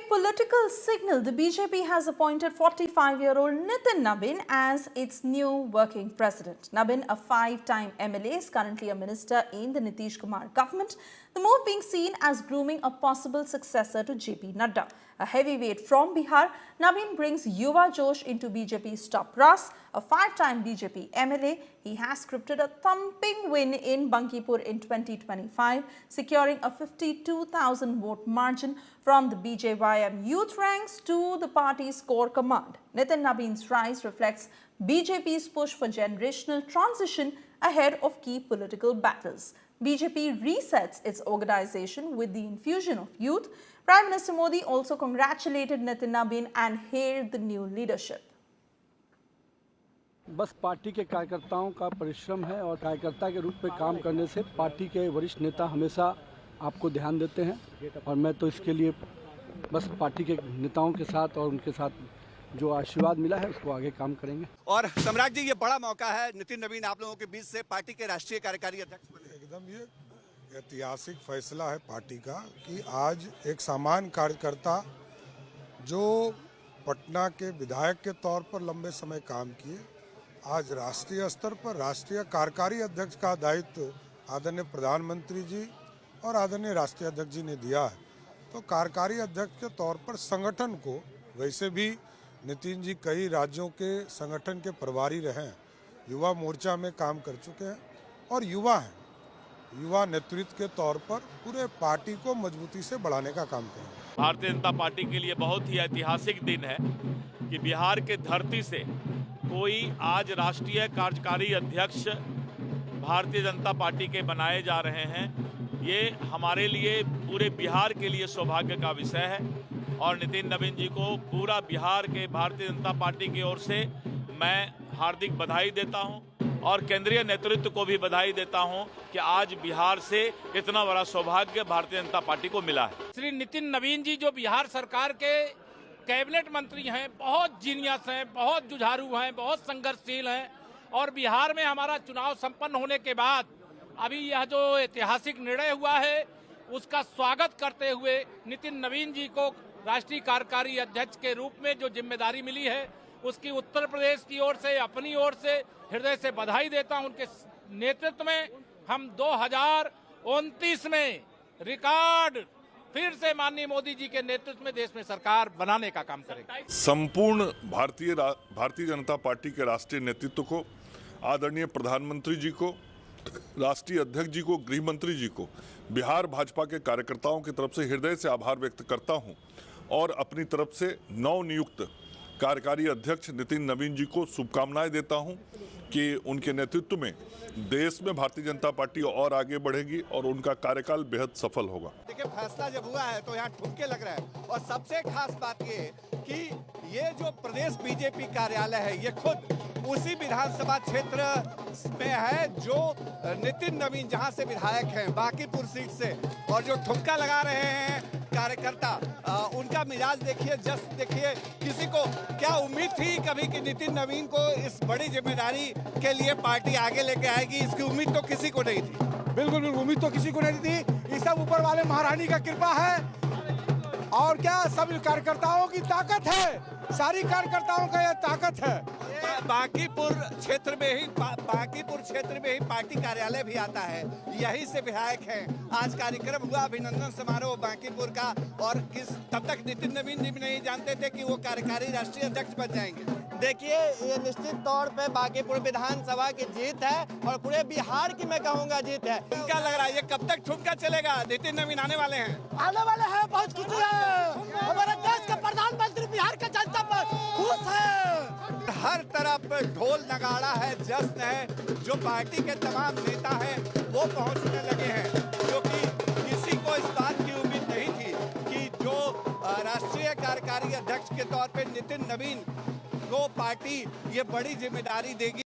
political signal, the BJP has appointed 45-year-old Nitin Nabin as its new working president. Nabin, a 5-time MLA, is currently a minister in the Nitish Kumar government. The move being seen as grooming a possible successor to JP Nadda. A heavyweight from Bihar, Nabin brings Yuva Josh into BJP's top brass. A 5-time BJP MLA, he has scripted a thumping win in Bankipur in 2025, securing a 52,000 vote margin from the BJYM youth ranks to the party's core command. Nitin Nabin's rise reflects BJP's push for generational transition ahead of key political battles. BJP resets its organization with the infusion of youth. Prime Minister Modi also congratulated Nitin Nabin and hailed the new leadership. बस party के कार्यकर्ताओं का परिश्रम है और कार्यकर्ता के रूप में काम करने से पार्टी के वरिष्ठ नेता हमेशा आपको ध्यान देते हैं और मैं तो इसके लिए बस पार्टी के नेताओं के साथ और उनके साथ जो आशीर्वाद मिला है उसको आगे काम करेंगे। और सम्राट जी, ये बड़ा मौका है, नितिन नवीन आप लोगों के बीच से पार्टी के राष्ट्रीय कार्यकारी अध्यक्ष बने। एकदम ये ऐतिहासिक फैसला है पार्टी का कि आज एक सामान्य कार्यकर्ता जो पटना के विधायक के तौर पर लंबे समय काम किए, आज राष्ट्रीय स्तर पर राष्ट्रीय कार्यकारी अध्यक्ष का दायित्व आदरणीय प्रधानमंत्री जी और आदरणीय राष्ट्रीय अध्यक्ष जी ने दिया है। तो कार्यकारी अध्यक्ष के तौर पर संगठन को, वैसे भी नितिन जी कई राज्यों के संगठन के प्रभारी रहे हैं, युवा मोर्चा में काम कर चुके हैं और युवा हैं, युवा नेतृत्व के तौर पर पूरे पार्टी को मजबूती से बढ़ाने का काम करेंगे। भारतीय जनता पार्टी के लिए बहुत ही ऐतिहासिक दिन है कि बिहार के धरती से कोई आज राष्ट्रीय कार्यकारी अध्यक्ष भारतीय जनता पार्टी के बनाए जा रहे हैं। ये हमारे लिए, पूरे बिहार के लिए सौभाग्य का विषय है और नितिन नवीन जी को पूरा बिहार के भारतीय जनता पार्टी की ओर से मैं हार्दिक बधाई देता हूं और केंद्रीय नेतृत्व को भी बधाई देता हूं कि आज बिहार से इतना बड़ा सौभाग्य भारतीय जनता पार्टी को मिला है। श्री नितिन नवीन जी जो बिहार सरकार के कैबिनेट मंत्री हैं, बहुत जीनियस हैं, बहुत जुझारू हैं, बहुत संघर्षशील हैं और बिहार में हमारा चुनाव संपन्न होने के बाद अभी यह जो ऐतिहासिक निर्णय हुआ है उसका स्वागत करते हुए नितिन नवीन जी को राष्ट्रीय कार्यकारी अध्यक्ष के रूप में जो जिम्मेदारी मिली है उसकी उत्तर प्रदेश की ओर से, अपनी ओर से हृदय से बधाई देता हूं। उनके नेतृत्व में हम 2029 में रिकॉर्ड फिर से माननीय मोदी जी के नेतृत्व में देश में सरकार बनाने का काम करेंगे। संपूर्ण भारतीय जनता पार्टी के राष्ट्रीय नेतृत्व को, आदरणीय प्रधानमंत्री जी को, राष्ट्रीय अध्यक्ष जी को, गृह मंत्री जी को, बिहार भाजपा के कार्यकर्ताओं की तरफ से हृदय से आभार व्यक्त करता हूं और अपनी तरफ से नवनियुक्त कार्यकारी अध्यक्ष नितिन नवीन जी को शुभकामनाएं देता हूं कि उनके नेतृत्व में देश में भारतीय जनता पार्टी और आगे बढ़ेगी और उनका कार्यकाल बेहद सफल होगा। देखिए, फैसला जब हुआ है तो यहाँ ठुमके लग रहा है और सबसे खास बात ये कि ये जो प्रदेश बीजेपी कार्यालय है ये खुद उसी विधानसभा क्षेत्र में है जो नितिन नवीन जहाँ से विधायक हैं, बांकीपुर सीट से, और जो ठुमका लगा रहे हैं कार्यकर्ता, उनका मिजाज देखिए, जस्ट देखिए। किसी को क्या उम्मीद थी कभी कि नितिन नवीन को इस बड़ी जिम्मेदारी के लिए पार्टी आगे लेके आएगी? इसकी उम्मीद तो किसी को नहीं थी। बिल्कुल उम्मीद तो किसी को नहीं थी। ये सब ऊपर वाले महारानी का कृपा है और क्या सब कार्यकर्ताओं की ताकत है, सारी कार्यकर्ताओं का यह ताकत है। बांकीपुर क्षेत्र में ही पार्टी कार्यालय भी आता है, यही से विधायक हैं। आज कार्यक्रम हुआ अभिनंदन समारोह बांकीपुर का और तब तक नितिन नवीन जी भी नहीं जानते थे कि वो कार्यकारी राष्ट्रीय अध्यक्ष बन जाएंगे। देखिए, ये निश्चित तौर पे बांकीपुर विधानसभा की जीत है और पूरे बिहार की मैं कहूँगा जीत है। क्या लग रहा है ये कब तक ठुमका चलेगा? नितिन नवीन आने वाले हैं, बहुत खुशी है। हमारे देश के प्रधानमंत्री बिहार के जनता पर खुश है। हर तरफ ढोल नगाड़ा है, जश्न है। जो पार्टी के तमाम नेता हैं वो पहुंचने लगे हैं, क्योंकि किसी को इस बात की उम्मीद नहीं थी कि जो राष्ट्रीय कार्यकारी अध्यक्ष के तौर पे नितिन नवीन को पार्टी ये बड़ी जिम्मेदारी देगी।